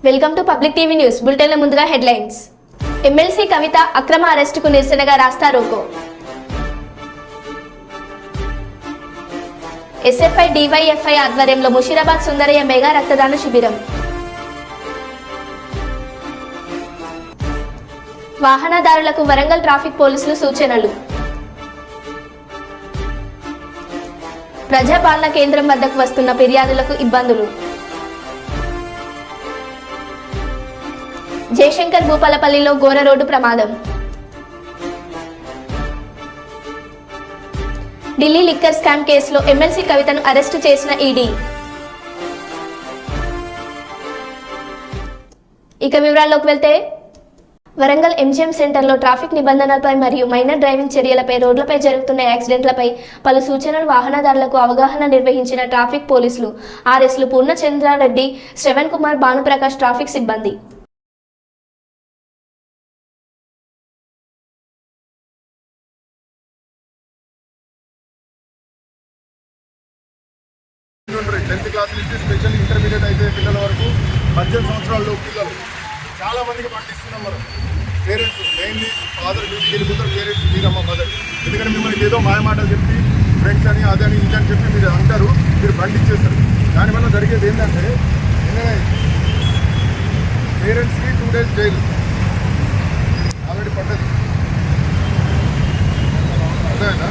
Welcome to public TV news బులెటిన్ల ముందుగా headlines. MLC కవిత అక్రమ అరెస్టుకు నిరసనగా రాస్తా రోకో. ఎస్ఎఫ్ఐ డివైఎఫ్ఐ ఆధ్వర్యంలో ముషీరాబాద్ సుందరయ్య మెగా రక్తదాన శిబిరం. వాహనదారులకు వరంగల్ ట్రాఫిక్ పోలీసులు సూచనలు. ప్రజాపాలన కేంద్రం వద్దకు వస్తున్న ఫిర్యాదులకు ఇబ్బందులు. జయశంకర్ భూపాలపల్లిలో ఘోర రోడ్డు ప్రమాదం. ఢిల్లీ లిక్కర్ స్కామ్ కేసులో ఎమ్మెల్సీ కవితను అరెస్టు చేసిన ఈడీ. ఇక వివరాల్లోకి వెళ్తే, వరంగల్ ఎంజిఎం సెంటర్లో ట్రాఫిక్ నిబంధనలపై మరియు మైనర్ డ్రైవింగ్ చర్యలపై, రోడ్లపై జరుగుతున్న యాక్సిడెంట్లపై పలు సూచనలు వాహనదారులకు అవగాహన నిర్వహించిన ట్రాఫిక్ పోలీసులు. ఆర్ఎస్లు పూర్ణచంద్రారెడ్డి, శ్రవణ్ కుమార్, భానుప్రకాష్ ట్రాఫిక్ సిబ్బంది. టెన్త్ క్లాస్ నుంచి స్పెషల్ ఇంటర్మీడియట్ అయితే పిల్లల వరకు 18 సంవత్సరాల్లో పిల్లలు చాలా మందికి పండిస్తున్నాం. మనం పేరెంట్స్ మెయిన్లీ ఫాదర్ డ్యూటీకి వెళ్ళిపోతారు, పేరెంట్స్ మీరమ్మ మదర్. ఎందుకంటే మిమ్మల్ని ఏదో మాయమాటలు చెప్పి ఫ్రెండ్స్ అని అదని ఇదని చెప్పి మీరు అంటారు, మీరు పండించేస్తారు. దానివల్ల జరిగేది ఏంటంటే పేరెంట్స్కి 2 days జైలు ఆల్రెడీ పడ్డది. అదేనా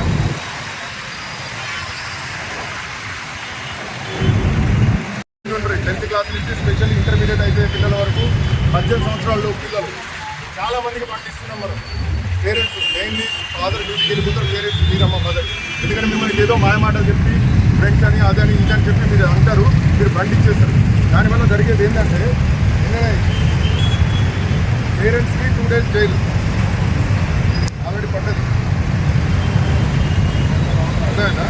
టెన్త్ క్లాస్ నుంచి స్పెషల్ ఇంటర్మీడియట్ అయితే పిల్లల వరకు 18 సంవత్సరాల్లో పిల్లలు చాలా మందికి పండిస్తున్నాం. మనం పేరెంట్స్ మెయిన్లీ ఫాదర్ డ్యూటీకి వెళ్ళిపోతారు, పేరెంట్స్ మీరమ్మ మదర్. ఎందుకంటే మిమ్మల్ని ఏదో మాయమాటలు చెప్పి ఫ్రెండ్స్ అని అదని ఇదని చెప్పి మీరు అంటారు, మీరు పండించేస్తారు. దానివల్ల జరిగేది ఏంటంటే పేరెంట్స్కి 2 days జైలు ఆల్రెడీ పడ్డది. అదేనా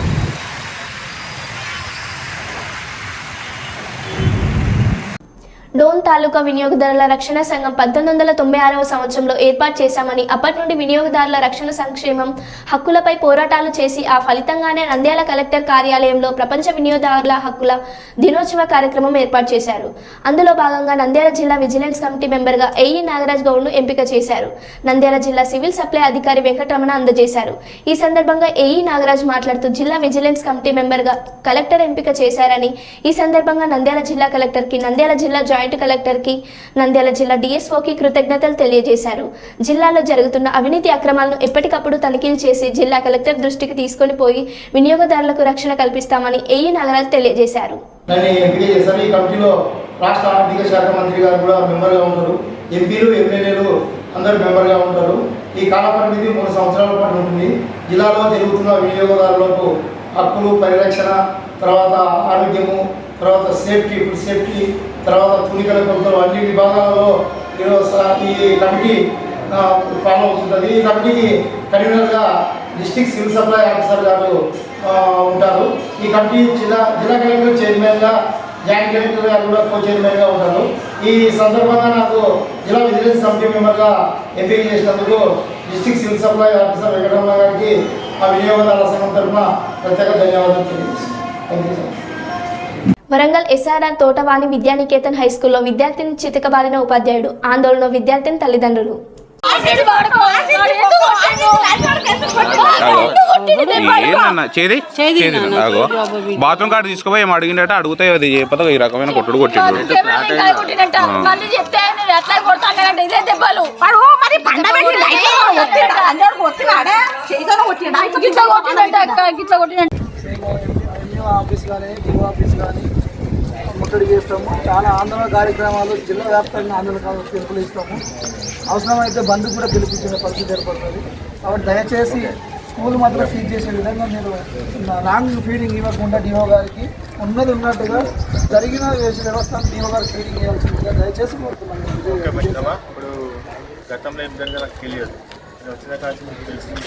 డోన్ తాలూకా వినియోగదారుల రక్షణ సంఘం 1996వ సంవత్సరంలో ఏర్పాటు చేశామని, అప్పటి నుండి వినియోగదారుల రక్షణ సంక్షేమం, హక్కులపై పోరాటాలు చేసి ఆ ఫలితంగానే నంద్యాల కలెక్టర్ కార్యాలయంలో ప్రపంచ వినియోగదారుల హక్కుల దినోత్సవ కార్యక్రమం ఏర్పాటు చేశారు. అందులో భాగంగా నంద్యాల జిల్లా విజిలెన్స్ కమిటీ మెంబర్గా ఏఈ నాగరాజ్ గౌడ్ను ఎంపిక చేశారు. నంద్యాల జిల్లా సివిల్ సప్లై అధికారి వెంకటరమణ అందజేశారు. ఈ సందర్భంగా ఏఈ నాగరాజ్ మాట్లాడుతూ, జిల్లా విజిలెన్స్ కమిటీ మెంబర్గా కలెక్టర్ ఎంపిక చేశారని, ఈ సందర్భంగా నంద్యాల జిల్లా కలెక్టర్కి, నంద్యాల జిల్లా జాయింట్ కలెక్టర్కి, నంద్యాల జిల్లా డిఎస్ఓకి కృతజ్ఞతలు తెలియజేశారు. జిల్లాలో జరుగుతున్న అవినీతి అక్రమాలను ఎప్పటికప్పుడు తనిఖీలు చేసి జిల్లా కలెక్టర్ దృష్టికి తీసుకొని పోయి వినియోగదారులకు రక్షణ కల్పిస్తామని ఏఈ నాగరాజ్ తెలియజేశారు. ఈ కమిటీలో రాష్ట్ర ఆర్థిక శాఖ మంత్రి గారు కూడా మెంబర్గా ఉంటారు, ఎంపీలు ఎమ్మెల్యేలు అందరూ మెంబర్గా ఉంటారు. ఈ కాల పరిమితి 3 సంవత్సరాల పాటు ఉంటుంది. జిల్లాలో జరుగుతున్న వినియోగదారులకు హక్కులు, పరిరక్షణ, తర్వాత ఆరోగ్యము, తర్వాత సేఫ్టీ, ఫుడ్ సేఫ్టీ, తర్వాత తునికల కొలతలు అన్ని విభాగాలలో ఈ కమిటీ ఫాలో అవుతుంటుంది. ఈ కమిటీకి కన్వీనర్గా డిస్ట్రిక్ట్ సివిల్ సప్లై ఆఫీసర్ గారు ఉంటారు. ఈ కమిటీ జిల్లా కలెక్టర్ చైర్మన్గా, జాయింట్ కలెక్టర్ గారు కూడా కో చైర్మన్గా ఉంటారు. ఈ సందర్భంగా నాకు జిల్లా విజిలెన్స్ కమిటీ మెంబర్గా ఎంపిక చేసినందుకు district civil supply officer Venkataramana గారికి ఆ వినియోగదారుల సంఘం తరఫున ప్రత్యేక ధన్యవాదాలు తెలియజేస్తాను. Thank you sir. Warangal SRR Thotavani Vidyaniketan హైస్కూల్లో విద్యార్థిని చితకబాదిన ఉపాధ్యాయుడు, ఆందోళన విద్యార్థిని తల్లిదండ్రులు. బాత్రూమ్ కార్డు తీసుకుపోయి ఏం అడిగిందట, అడిగితే అది చెప్పదా ఈ రకమైన కొట్టుడు కొట్టిండు. ఆఫీస్ కానీ డిఓ ఆఫీస్ కానీ ముట్టడి చేస్తాము. చాలా ఆందోళన కార్యక్రమాలు జిల్లా వ్యాప్తంగా ఆందోళన పిలుపులు ఇస్తాము. అవసరమైతే బంద్ కూడా పిలిపించిన పరిస్థితి ఏర్పడుతుంది. కాబట్టి దయచేసి స్కూల్ మాత్రం సీజ్ చేసే విధంగా మీరు రాంగ్ ఫీడింగ్ ఇవ్వకుండా డిఓ గారికి ఉన్నట్టుగా జరిగిన వ్యవస్థను డిఓ గారికి ఫీడింగ్ ఇవ్వాల్సిందిగా దయచేసి కోరుతున్నాను. ఇప్పుడు గతంలో ఏం జరిగిందో నాకు తెలియదు, నేను వచ్చిన కాదు మీకు తెలిసింది.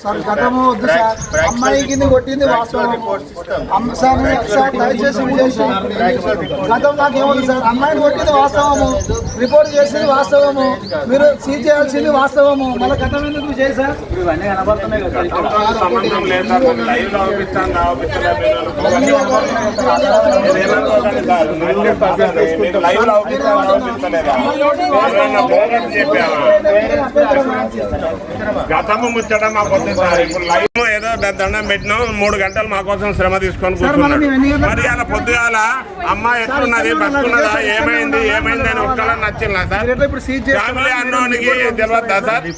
సార్ గతము వద్దు సార్, అమ్మాయి కింద కొట్టింది వాస్తవం. సార్ దయచేసి గతం నాకు ఏమవుతుంది సార్, అమ్మాయిని కొట్టింది వాస్తవము, రిపోర్ట్ చేసింది వాస్తవము, మీరు సీజ్ చేయాల్సింది వాస్తవము, మళ్ళీ గతం ఎందుకు చేశారు? గతము ముచ్చట మాకు వద్దు సార్. ఇప్పుడు లైవ్ ఏదో దండం పెట్టినాం, 3 గంటలు మా కోసం శ్రమ తీసుకొని కూర్చున్నాడు. మరి అలా పొద్దుగాల అమ్మ ఎట్లున్నది, బతుకున్నదా, ఏమైంది అని ఒక్కలా నచ్చిందా సార్? ఫ్యామిలీ అన్నోనికి తెలియదా సార్?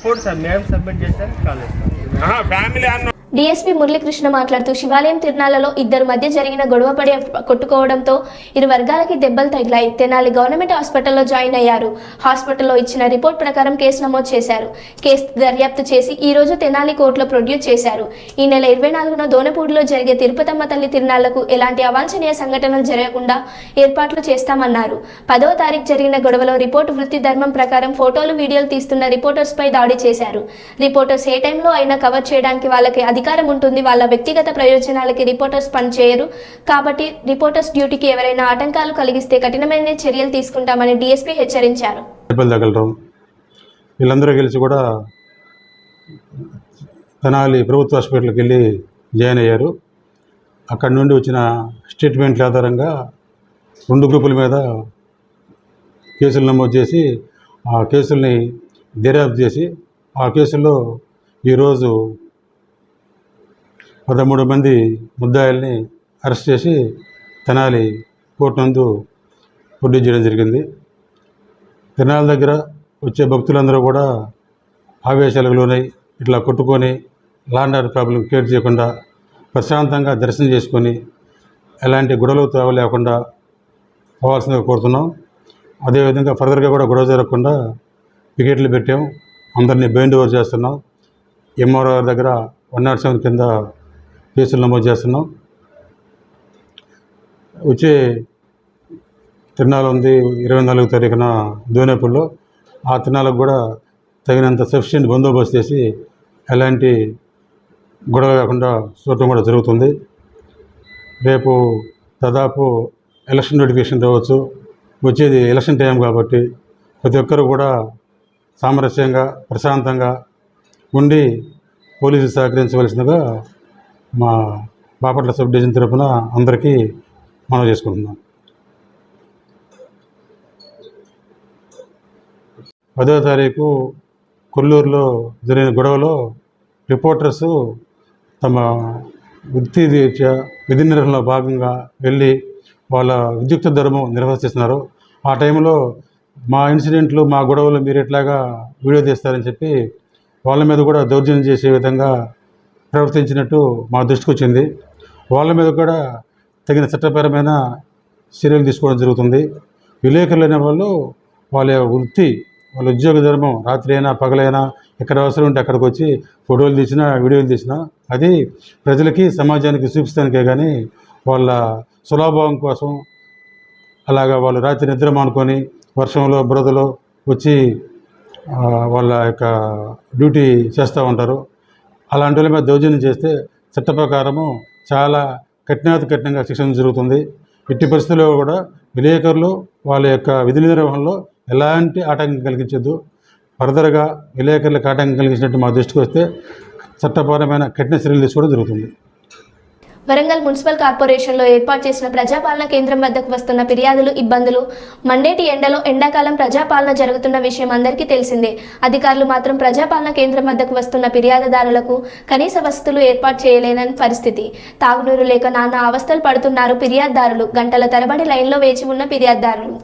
ఫ్యామిలీ అన్నో డీఎస్పీ మురళీకృష్ణ మాట్లాడుతూ శివాలయం తిరునాళ్లలో ఇద్దరు మధ్య జరిగిన గొడవ పడి కొట్టుకోవడంతో ఇరు వర్గాలకి దెబ్బలు తగిలాయి. తెనాలి గవర్నమెంట్ హాస్పిటల్లో జాయిన్ అయ్యారు. హాస్పిటల్లో ఇచ్చిన రిపోర్ట్ ప్రకారం కేసు నమోదు చేశారు. కేసు దర్యాప్తు చేసి ఈ రోజు తెనాలి కోర్టులో ప్రొడ్యూస్ చేశారు. ఈ నెల 24న దోనపూడిలో జరిగే తిరుపతమ్మ తల్లి తిరునాళ్లకు ఎలాంటి అవాంఛనీయ సంఘటనలు జరగకుండా ఏర్పాట్లు చేస్తామన్నారు. 10వ తారీఖు జరిగిన గొడవలో రిపోర్టు వృత్తి ధర్మం ప్రకారం ఫోటోలు వీడియోలు తీస్తున్న రిపోర్టర్స్ పై దాడి చేశారు. రిపోర్టర్స్ ఏ టైంలో అయినా కవర్ చేయడానికి వాళ్ళకి అధికారం ఉంటుంది. వాళ్ళ వ్యక్తిగత ప్రయోజనాలకి రిపోర్టర్స్ పనిచేయరు. కాబట్టి రిపోర్టర్స్ డ్యూటీకి ఎవరైనా ఆటంకాలు కలిగిస్తే కఠినమైన చర్యలు తీసుకుంటామని డీఎస్పీ హెచ్చరించారు. వీళ్ళందరూ కలిసి కూడా తెనాలి ప్రభుత్వ హాస్పిటల్కి వెళ్ళి జాయిన్ అయ్యారు. అక్కడి నుండి వచ్చిన స్టేట్మెంట్ల ఆధారంగా 2 గ్రూపుల మీద కేసులు నమోదు చేసి ఆ కేసుల్ని దర్యాప్తు చేసి ఆ కేసుల్లో ఈరోజు 13 మంది ముద్దాయిల్ని అరెస్ట్ చేసి తెనాలి కోర్టు నందు ప్రొడ్యూస్ చేయడం జరిగింది. తెనాలి దగ్గర వచ్చే భక్తులందరూ కూడా ఆవేశాలకు లోనై ఇట్లా కొట్టుకొని ల్యాండ్ ఆర్డర్ ప్రాబ్లం క్రియేట్ చేయకుండా ప్రశాంతంగా దర్శనం చేసుకొని ఎలాంటి గొడవలు తావలేకుండా పోవాల్సిందిగా కోరుతున్నాం. అదేవిధంగా ఫర్దర్గా కూడా గొడవ జరగకుండా పికెట్లు పెట్టాం. అందరినీ బైండ్ ఓవర్ చేస్తున్నాం. ఎంఆర్ఓ దగ్గర 107 కింద కేసులు నమోదు చేస్తున్నాం. వచ్చే తిరునాళ్ళు ఉంది 24వ తారీఖున దోనేపూడిలో. ఆ తిరునాళ్ళకు కూడా తగినంత సఫిషియెంట్ బందోబస్తు చేసి ఎలాంటి గొడవ కాకుండా చూడటం కూడా జరుగుతుంది. రేపు దాదాపు ఎలక్షన్ నోటిఫికేషన్ రావచ్చు. వచ్చేది ఎలక్షన్ టైం కాబట్టి ప్రతి ఒక్కరు కూడా సామరస్యంగా ప్రశాంతంగా ఉండి పోలీసులు సహకరించవలసిందిగా మా బాపట్ల సబ్ డివిజన్ తరఫున అందరికీ మనవి చేసుకుంటున్నాం. 10వ తారీఖు కొల్లూరులో జరిగిన గొడవలో రిపోర్టర్సు తమ విధి నిర్వహణలో భాగంగా వెళ్ళి వాళ్ళ విద్యుక్త ధర్మం నిర్వహిస్తున్నారు. ఆ టైంలో మా ఇన్సిడెంట్లు, మా గొడవలు మీరు ఎట్లాగా వీడియో తీస్తారని చెప్పి వాళ్ళ మీద కూడా దౌర్జన్యం చేసే విధంగా ప్రవర్తించినట్టు మా దృష్టికి వచ్చింది. వాళ్ళ మీద కూడా తగిన చట్టపరమైన చర్యలు తీసుకోవడం జరుగుతుంది. విలేకరులు అనే వాళ్ళు వాళ్ళ వృత్తి, వాళ్ళ ఉద్యోగ ధర్మం రాత్రి అయినా పగలైనా ఎక్కడ అవసరం ఉంటే అక్కడికి వచ్చి ఫోటోలు తీసినా వీడియోలు తీసినా అది ప్రజలకి సమాజానికి చూపించడానికే కానీ వాళ్ళ సులాభం కోసం అలాగా వాళ్ళు రాత్రి నిద్ర మానుకొని వర్షంలో బురదలో వచ్చి వాళ్ళ యొక్క డ్యూటీ చేస్తూ ఉంటారు. అలాంటి వాళ్ళ మీద దౌర్జన్యం చేస్తే చట్ట ప్రకారము చాలా కఠినంగా శిక్షణ జరుగుతుంది. ఎట్టి పరిస్థితుల్లో కూడా విలేకరులు వాళ్ళ యొక్క విధి నిర్వహణలో ఎలాంటి ఆటంకం కలిగించద్దు. ఫర్దర్గా విలేకరులకు ఆటంకం కలిగించినట్టు మా దృష్టికి వస్తే చట్టపరమైన కఠిన చర్యలు తీసుకోవడం జరుగుతుంది. వరంగల్ మున్సిపల్ కార్పొరేషన్లో ఏర్పాటు చేసిన ప్రజాపాలన కేంద్రం వద్దకు వస్తున్న ఫిర్యాదులు, ఇబ్బందులు, మండేటి ఎండలో ఎండాకాలం ప్రజాపాలన జరుగుతున్న విషయం అందరికీ తెలిసిందే. అధికారులు మాత్రం ప్రజాపాలన కేంద్రం వద్దకు వస్తున్న ఫిర్యాదుదారులకు కనీస వసతులు ఏర్పాటు చేయలేని పరిస్థితి. తాగునీరు లేక నానా అవస్థలు పడుతున్నారు ఫిర్యాదుదారులు. గంటల తరబడి లైన్లో వేచి ఉన్న ఫిర్యాదుదారులు.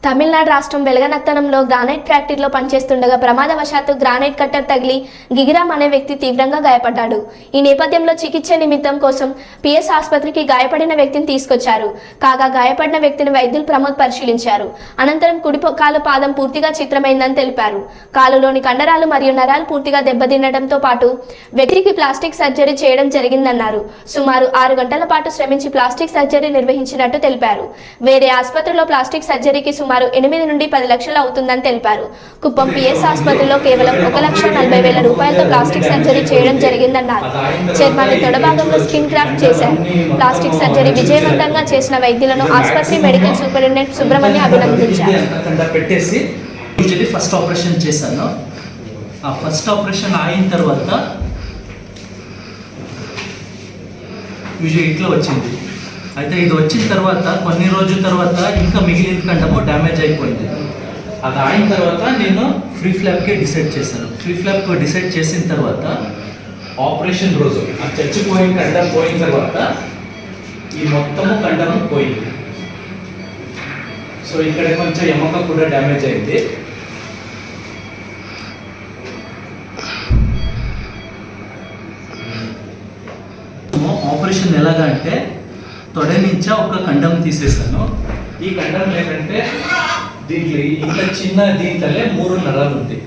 తమిళనాడు రాష్ట్రం వెలగనత్తనంలో గ్రానైట్ ఫ్యాక్టరీలో పనిచేస్తుండగా ప్రమాదవశాత్తు గ్రానైట్ కట్టర్ తగిలి గిగిరామ్ అనే వ్యక్తి తీవ్రంగా గాయపడ్డాడు. ఈ నేపథ్యంలో చికిత్స నిమిత్తం కోసం పిఎస్ ఆసుపత్రికి గాయపడిన వ్యక్తిని తీసుకొచ్చారు. కాగా గాయపడిన వ్యక్తిని వైద్యులు ప్రమోద్ పరిశీలించారు. అనంతరం కుడి కాలు పాదం పూర్తిగా చిత్రమైందని తెలిపారు. కాలులోని కండరాలు మరియు నరాలు పూర్తిగా దెబ్బతినడంతో పాటు వ్యక్తికి ప్లాస్టిక్ సర్జరీ చేయడం జరిగిందన్నారు. సుమారు 6 గంటల పాటు శ్రమించి ప్లాస్టిక్ సర్జరీ నిర్వహించినట్టు తెలిపారు. వేరే ఆసుపత్రిలో ప్లాస్టిక్ సర్జరీకి సుమారు 8 నుండి 10 లక్షలు అవుతుందని తెలిపారు. కుప్పం పిఎస్ ఆసుపత్రిలో కేవలం 1,40,40,000 రూపాయలతో ప్లాస్టిక్ సర్జరీ చేయడం జరిగిందన్నారు. చర్మాన్ని తొడభాగంలో స్కిన్ గ్రాఫ్ట్ చేశారు. ప్లాస్టిక్ సర్జరీ విజయవంతంగా చేసిన వైద్యులను ఆసుపత్రి మెడికల్ సూపరింటెండెంట్ సుబ్రహ్మణ్య అభినందించారు. పెట్టేసి యూజువల్లీ ఫస్ట్ ఆపరేషన్ చేశాను. ఆ ఫస్ట్ ఆపరేషన్ అయిన తర్వాత యూజువల్లీ ఇట్లా వచ్చింది. అయితే ఇది వచ్చిన తర్వాత కొన్ని రోజుల తర్వాత ఇంకా మిగిలిన కండము డ్యామేజ్ అయిపోయింది. అది అయిన తర్వాత నేను ఫ్రీ ఫ్లాప్కి డిసైడ్ చేశాను. ఫ్రీ ఫ్లాప్కి డిసైడ్ చేసిన తర్వాత ఆపరేషన్ రోజు ఆ చచ్చిపోయిన కండం పోయిన తర్వాత ఈ మొత్తము కండము పోయింది. సో ఇక్కడ కొంచెం ఎముక కూడా డ్యామేజ్ అయింది. ఆపరేషన్ ఎలాగా అంటే తొడ నుంచి ఒక కండం తీసేసాను. ఈ కండం ఏంటంటే దీంట్లో ఇంత చిన్న దీంట్లోనే 3 నరాలు ఉంది.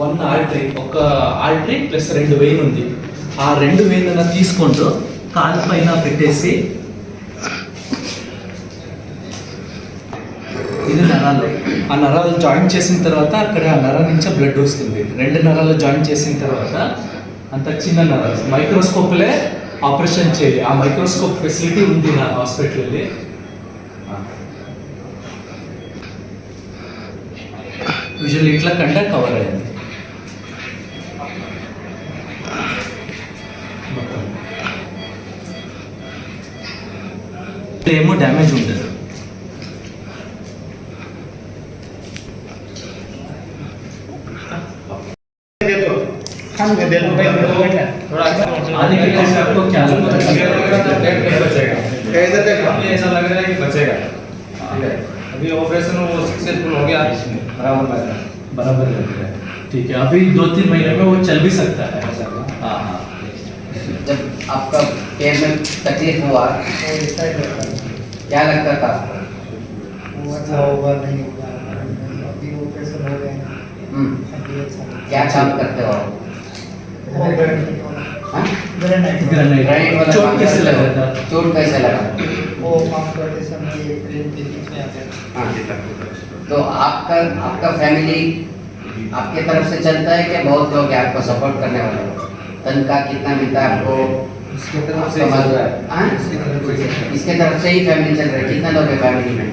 1 ఆర్టరీ, ఒక ఆర్టరీ ప్లస్ 2 వెయిన్ ఉంది. ఆ 2 వెయిన్ తీసుకుంటూ కాలు పైన పెట్టేసి ఇది నరాలు. ఆ నరాలు జాయిన్ చేసిన తర్వాత అక్కడ ఆ నర నుంచి బ్లడ్ వస్తుంది. 2 నరాలు జాయిన్ చేసిన తర్వాత అంత చిన్న నరాలు మైక్రోస్కోప్లే ఆపరేషన్ చేయాలి. ఆ మైక్రోస్కోప్ ఫెసిలిటీ ఉంది నా హాస్పిటల్లో. యూజువల్లీ ఇట్లా కండ కవర్ అయింది ఏమో డ్యామేజ్ ఉండదు. आने के टाइम आपको क्या लगता है? ऐसा लग रहा है कि बचेगा. ठीक है, अभी ऑपरेशन वो सक्सेसफुल हो गया, बराबर लग रहा है. ठीक है, अभी 2-3 महीने में वो चल भी सकता है. हाँ हाँ. जब आपका पैर में तकलीफ हुआ क्या लगता था? क्या काम करते हो? चोट कैसे लगा था? चोट कैसे लगा? वो काम करते समय तो आपका फैमिली आपके तरफ से चलता है कि बहुत लोग हैं आपको सपोर्ट करने वाले? तनख्वाह कितना मिलता है आपको? इसके तरफ से ही फैमिली चल रही है. कितना लोग है फैमिली में?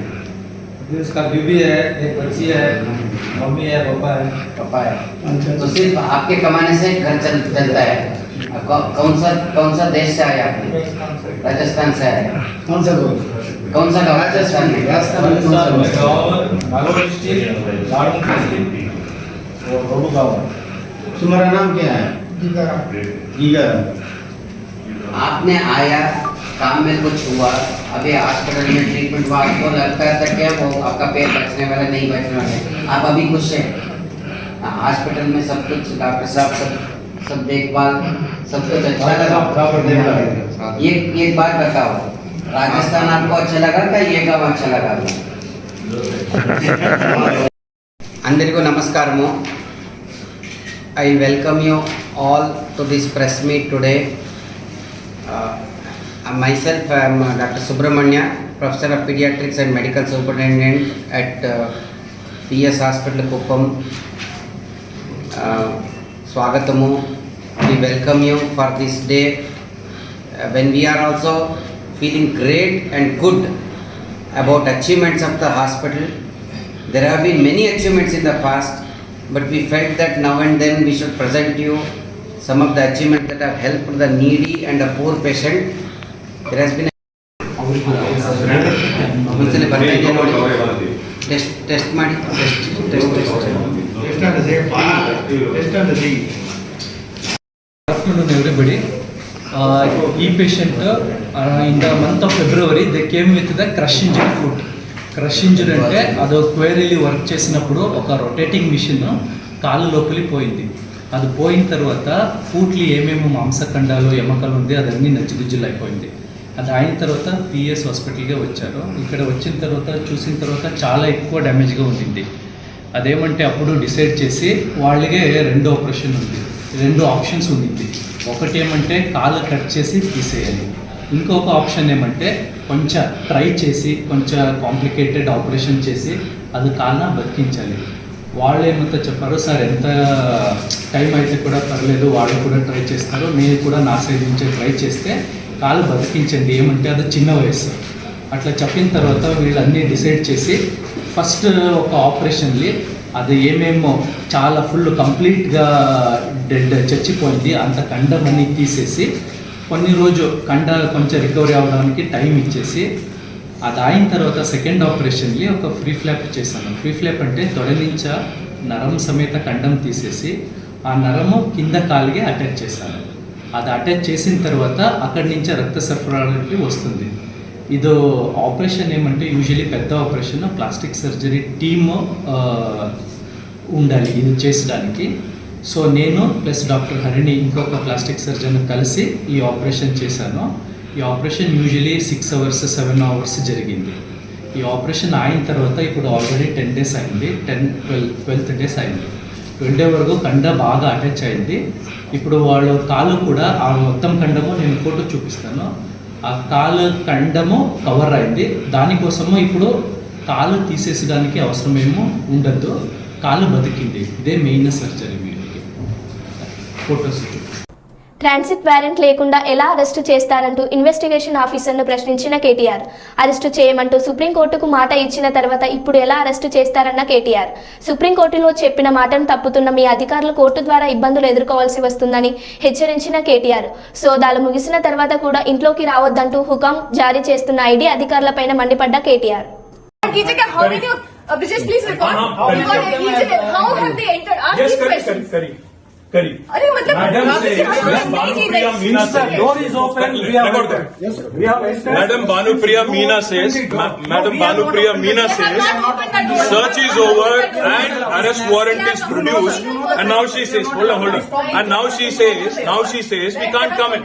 उसका बीवी है, एक बच्ची है, मम्मी है, पापा है. तो सिर्फ आपके कमाने से घर चलता है. कौन सा देश से आए आपने? राजस्थान से आए. कौन सा गाँव राजस्थान में? तुम्हारा नाम क्या है? गीगा. आपने आया, काम में कुछ हुआ, अभी हॉस्पिटल में ट्रीटमेंट हुआ, आपको लगता था क्या वो आपका पैर बचने वाला नहीं बचने वाला? आप अभी खुश हैं? हॉस्पिटल में सब कुछ डॉक्टर साहब सब देखभाल सब कुछ अच्छा लगा? एक बात बताओ, राजस्थान आपको अच्छा लगा क्या ये गाँव अच्छा लगा? अंदरिको नमस्कारमु. I welcome you all to this press meet today. Myself, I am Dr. Subramanya, Professor of Pediatrics and Medical Superintendent at PS Hospital Kuppam. Swagatamu. We welcome you for this day when we are also feeling great and good about achievements of the hospital. There have been many achievements in the past, but we felt that now and then we should present you some of the achievements that have helped the needy and the poor patient. There has been test ಮಾಡಿ afternoon, everybody. E patient in the month of February they came with the crush injury foot. Crush injury అంటే అది క్వేరీలీ work చేసినప్పుడు ఒక rotating machine కాలు లోపలి పోయింది. అది పోయిన తర్వాత ఫూట్లు ఏమేమి మాంసఖండాలు ఎముకలు ఉంది అదన్నీ నచ్చిగుజ్జులు అయిపోయింది. అది అయిన తర్వాత పిఎస్ హాస్పిటల్గా వచ్చారు. ఇక్కడ వచ్చిన తర్వాత చూసిన తర్వాత చాలా ఎక్కువ డ్యామేజ్గా ఉండింది. అదేమంటే అప్పుడు డిసైడ్ చేసి వాళ్ళకే 2 ఆపరేషన్ ఉంది, 2 ఆప్షన్స్ ఉండింది. ఒకటి ఏమంటే కాలు కట్ చేసి తీసేయాలి, ఇంకొక ఆప్షన్ ఏమంటే కొంచెం ట్రై చేసి కొంచెం కాంప్లికేటెడ్ ఆపరేషన్ చేసి అది కాలున బతికించాలి. వాళ్ళు ఏమంతా చెప్పారు, సార్ ఎంత టైం అయితే కూడా పర్లేదు, వాళ్ళు కూడా ట్రై చేస్తారు, నేను కూడా నా సైడ్ నుంచి ట్రై చేస్తే కాలు బతికించండి, ఏమంటే అది చిన్న వయసు అట్లా చెప్పిన తర్వాత వీళ్ళన్నీ డిసైడ్ చేసి ఫస్ట్ ఒక ఆపరేషన్ಲಿ అది ఏమేమో చాలా ఫుల్ కంప్లీట్గా డెడ్ చచ్చిపోయింది, అంత కండం అన్ని తీసేసి కొన్ని రోజు కండ కొంచెం రికవరీ అవ్వడానికి టైం ఇచ్చేసి అది అయిన తర్వాత సెకండ్ ఆపరేషన్ಲಿ ఒక ఫ్రీ ఫ్లాప్ చేశాను. ఫ్రీ ఫ్లాప్ అంటే తొడ నుంచి నరం సమేత కండం తీసేసి ఆ నరము కింద కాలిಗೆ అటాచ్ చేశాను. అది అటాచ్ చేసిన తర్వాత అక్కడి నుంచి రక్త సరఫరాకి వస్తుంది. ఇది ఆపరేషన్ ఏమంటే యూజువలీ పెద్ద ఆపరేషన్, ప్లాస్టిక్ సర్జరీ టీమ్ ఉండాలి ఇది చేసడానికి. సో నేను ప్లస్ డాక్టర్ హరిణి ఇంకొక ప్లాస్టిక్ సర్జన్ కలిసి ఈ ఆపరేషన్ చేశాను. ఈ ఆపరేషన్ యూజువలీ 6 hours 7 hours జరిగింది. ఈ ఆపరేషన్ అయిన తర్వాత ఇప్పుడు ఆల్రెడీ 10 days అయింది, 12th days అయింది. 12 day వరకు కండ బాగా అటాచ్ అయింది. ఇప్పుడు వాళ్ళు కాలు కూడా ఆ మొత్తం కండము నేను ఫోటో చూపిస్తాను, ఆ కాలు కండము కవర్ అయింది. దానికోసము ఇప్పుడు కాలు తీసేసడానికి అవసరమేమో ఉండద్దు, కాలు బతికింది. ఇదే మెయిన్ సర్జరీ. వీళ్ళకి ఫోటోస్ ట్రాన్సిట్ వారెంట్ లేకుండా ఎలా అరెస్టు చేస్తారంటూ ఇన్వెస్టిగేషన్ ఆఫీసర్ను ప్రశ్నించిన కేటీఆర్. అరెస్టు చేయమంటూ సుప్రీంకోర్టుకు మాట ఇచ్చిన తర్వాత ఇప్పుడు ఎలా అరెస్టు చేస్తారన్న కేటీఆర్. సుప్రీంకోర్టులో చెప్పిన మాటను తప్పుతున్న మీ అధికారులు కోర్టు ద్వారా ఇబ్బందులు ఎదుర్కోవాల్సి వస్తుందని హెచ్చరించిన కేటీఆర్. సోదాలు ముగిసిన తర్వాత కూడా ఇంట్లోకి రావద్దంటూ హుకం జారీ చేస్తున్న ఐడి అధికారులపైన మండిపడ్డ కేటీఆర్. अरे मतलब door is open. Madam Bhanupriya Meena says, search is over and arrest warrant is produced, and now she says, hold on, and now she says we can't come in.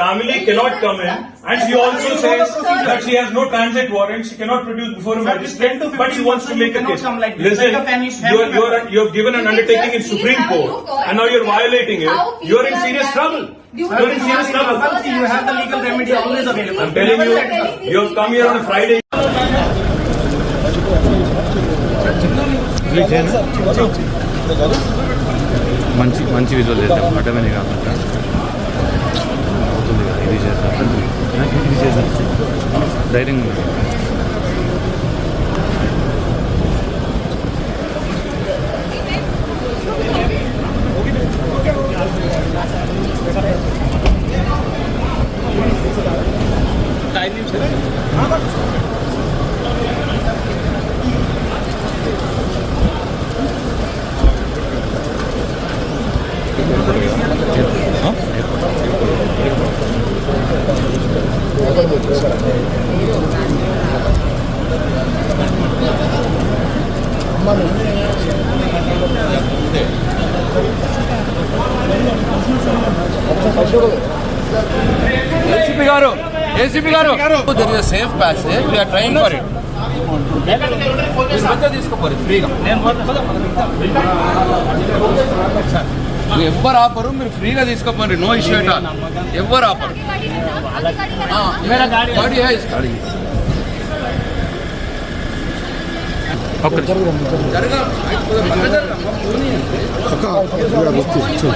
Family cannot come in, and she also says that she has no transit warrant, she cannot produce before a magistrate, but she wants to make a case. Listen, you have given an undertaking in Supreme Court, and now you're violating it. You're in serious trouble. You're in serious trouble. You have the legal remedy always available. I'm telling you, you have come here on a Friday. మంచి visual చేద్దాం, అటమని కాకుండా అవుతుంది కదా, ఇది చేద్దాం ధైర్యంగా. ACP గారు there is a safe passage, we are trying for it. తీసుకోపోరు ఫ్రీగా, ఎవ్వరు ఆపరు, మీరు ఫ్రీగా తీసుకోపోండి, నో ఇష్యూ ఎట్ ఆల్, ఎవ్వరు ఆపరు.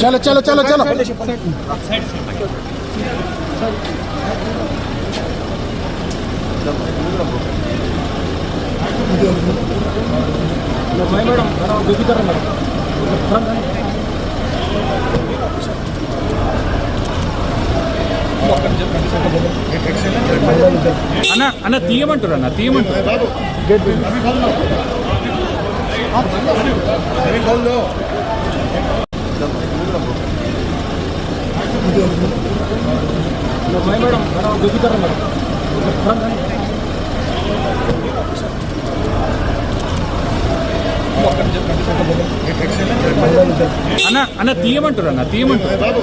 చలో చలో చలో చలో అన్న తీయమంటారు, అన్న తీయమంటారు. అన్న తీయమంటారు అన్న తీయమంటారు.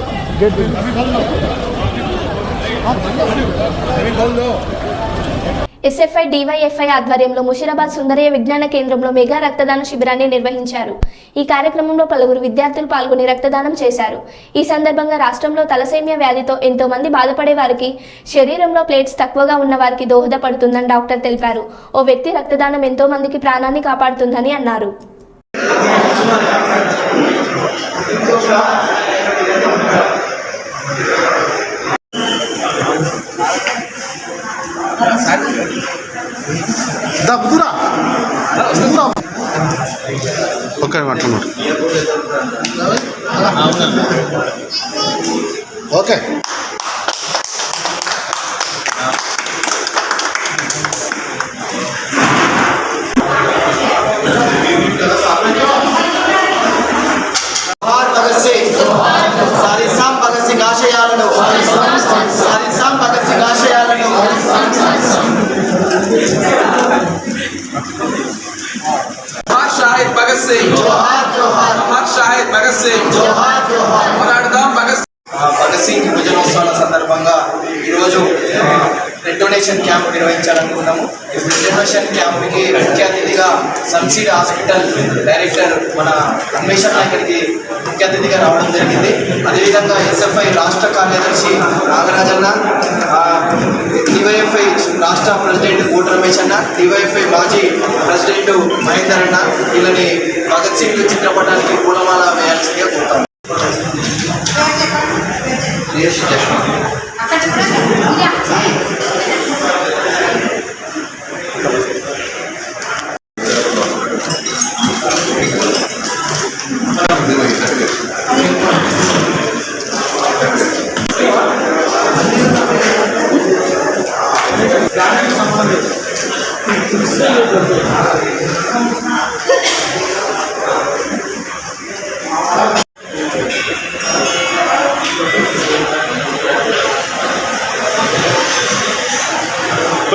ఎస్ఎఫ్ఐ డివైఎఫ్ఐ ఆధ్వర్యంలో ముషీరాబాద్ సుందరయ్య విజ్ఞాన కేంద్రంలో మెగా రక్తదాన శిబిరాన్ని నిర్వహించారు. ఈ కార్యక్రమంలో పలువురు విద్యార్థులు పాల్గొని రక్తదానం చేశారు. ఈ సందర్భంగా రాష్ట్రంలో తలసేమియా వ్యాధితో ఎంతో మంది బాధపడే వారికి శరీరంలో ప్లేట్స్ తక్కువగా ఉన్న వారికి దోహదపడుతుందని డాక్టర్ తెలిపారు. ఓ వ్యక్తి రక్తదానం ఎంతో మందికి ప్రాణాన్ని కాపాడుతుందని అన్నారు. ఓకే మాట్లాడు. ఓకే शाहिद भगत सिंह जोहार जोहार, अमर शाहिद भगत सिंह जोहार जोहार, मराठा भगत భగత్ సింగ్ దినోత్సవాల సందర్భంగా ఈరోజు బ్లడ్ డొనేషన్ క్యాంప్ నిర్వహించాలనుకున్నాము. ఈ బ్లడ్ డొనేషన్ క్యాంప్కి ముఖ్య అతిథిగా సన్సీడ్ హాస్పిటల్ డైరెక్టర్ మన అన్వేషణ ఇక్కడికి ముఖ్య అతిథిగా రావడం జరిగింది. అదేవిధంగా ఎస్ఎఫ్ఐ రాష్ట్ర కార్యదర్శి నాగరాజన్న, డివైఎఫ్ఐ రాష్ట్ర ప్రెసిడెంట్ కోట రమేష్ అన్న, డివైఎఫ్ఐ మాజీ ప్రెసిడెంట్ మహేందర్ అన్న వీళ్ళని భగత్ సింగ్ చిత్రపటానికి పూలమాల వేయాల్సిందిగా కోరుతాం.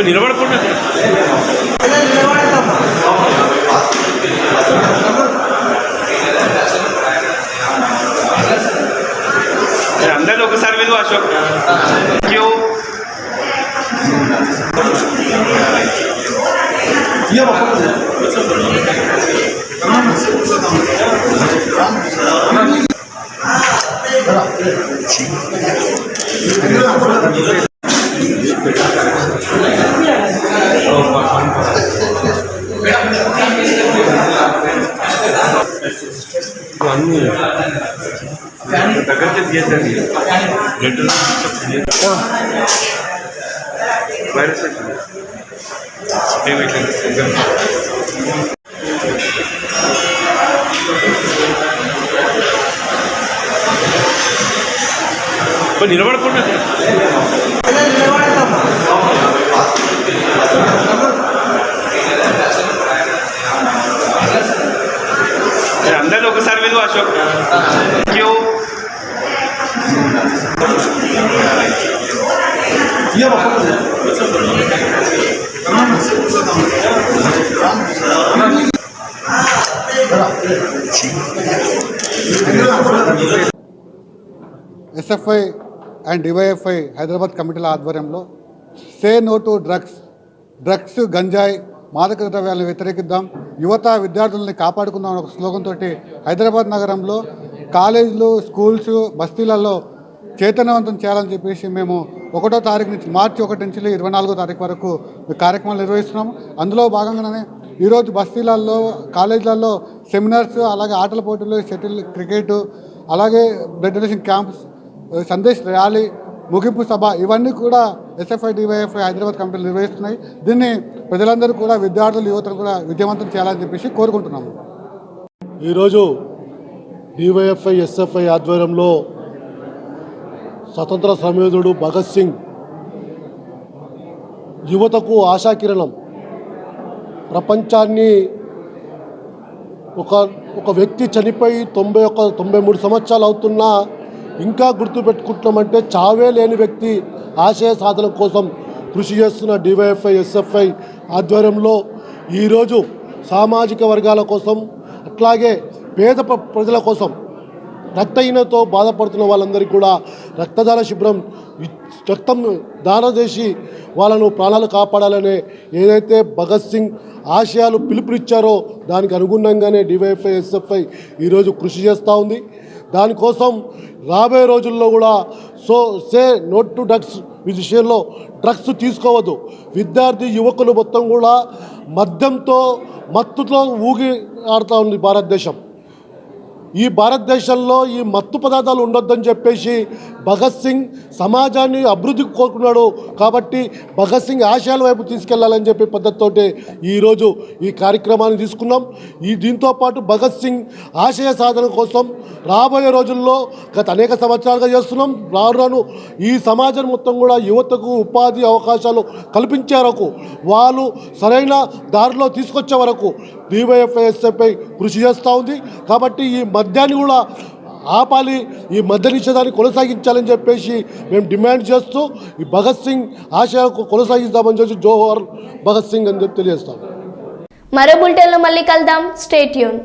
నిలబడకుండా అందరూ ఒకసారి మీద అశోక్ దగ్గర చేయండి వైరస్ నిలబడకుండా అందరూ ఒకసారి మీద Ashok SFI and DYFI Hyderabad కమిటీల ఆధ్వర్యంలో సే నో టు డ్రగ్స్ గంజాయి మాదక ద్రవ్యాలను వ్యతిరేకిద్దాం, యువత విద్యార్థులని కాపాడుకుందాం అనే ఒక స్లోగన్ తోటి హైదరాబాద్ నగరంలో కాలేజీలు, స్కూల్స్, బస్తీలలో చైతన్యవంతం చేయాలని చెప్పేసి మేము 1వ తారీఖు నుంచి మార్చి 1 నుంచి 24వ తారీఖు వరకు కార్యక్రమాలు నిర్వహిస్తున్నాము. అందులో భాగంగానే ఈరోజు బస్తీలలో, కాలేజీలలో సెమినార్స్, అలాగే ఆటల పోటీలు, షటిల్, క్రికెట్, అలాగే blood donation camps, Sandesh rally, ముగింపు సభ ఇవన్నీ కూడా ఎస్ఎఫ్ఐ డివైఎఫ్ఐ హైదరాబాద్ కమిటీలు నిర్వహిస్తున్నాయి. దీన్ని ప్రజలందరూ కూడా, విద్యార్థులు, యువతను కూడా విజయవంతం చేయాలని చెప్పేసి కోరుకుంటున్నాము. ఈరోజు డివైఎఫ్ఐ ఎస్ఎఫ్ఐ ఆధ్వర్యంలో స్వతంత్ర సమయోధుడు భగత్ సింగ్ యువతకు ఆశాకిరణం, ప్రపంచాన్ని ఒక వ్యక్తి చనిపోయి 93 సంవత్సరాలు అవుతున్నా ఇంకా గుర్తుపెట్టుకుంటున్నామంటే చావే లేని వ్యక్తి ఆశయ సాధన కోసం కృషి చేస్తున్న డివైఎఫ్ఐ ఎస్ఎఫ్ఐ ఆధ్వర్యంలో ఈరోజు సామాజిక వర్గాల కోసం అట్లాగే పేద ప్రజల కోసం రక్తహీనతో బాధపడుతున్న వాళ్ళందరికీ కూడా రక్తదాన శిబిరం రక్తం దానం చేసి వాళ్ళను ప్రాణాలు కాపాడాలనే ఏదైతే భగత్ సింగ్ ఆశయాలు పిలుపునిచ్చారో దానికి అనుగుణంగానే డివైఎఫ్ఐ ఎస్ఎఫ్ఐ ఈరోజు కృషి చేస్తూ ఉంది. దానికోసం రాబోయే రోజుల్లో కూడా సే నోట్ టు డ్రగ్స్ విషయంలో డ్రగ్స్ తీసుకోవద్దు. విద్యార్థి యువకులు మొత్తం కూడా మద్యంతో మత్తుతో ఊగి ఆడుతూ ఉంది భారతదేశం. ఈ భారతదేశంలో ఈ మత్తు పదార్థాలు ఉండొద్దని చెప్పేసి భగత్ సింగ్ సమాజాన్ని అభివృద్ధికి కోరుకున్నాడు. కాబట్టి భగత్ సింగ్ ఆశయాల వైపు తీసుకెళ్లాలని చెప్పి పద్ధతితోటి ఈరోజు ఈ కార్యక్రమాన్ని తీసుకున్నాం. దీంతో పాటు భగత్ సింగ్ ఆశయ సాధన కోసం రాబోయే రోజుల్లో గత అనేక సంవత్సరాలుగా చేస్తున్నాం. రాను ఈ సమాజం మొత్తం కూడా యువతకు ఉపాధి అవకాశాలు కల్పించే వరకు, వాళ్ళు సరైన దారిలో తీసుకొచ్చే వరకు డివైఎఫ్ఐ ఎస్ఎఫ్ఐ కృషి చేస్తూ ఉంది. కాబట్టి ఈ మద్యాన్ని కూడా ఆపాలి, ఈ మద్య నిషేధాన్ని కొనసాగించాలని చెప్పేసి మేము డిమాండ్ చేస్తూ ఈ భగత్ సింగ్ ఆశయాలకు కొనసాగిస్తామని చెప్పి జోహార్ భగత్ సింగ్ అని చెప్పి తెలియజేస్తాం. మరో బులెటిన్లో మళ్ళీ కలుద్దాం. Stay tune.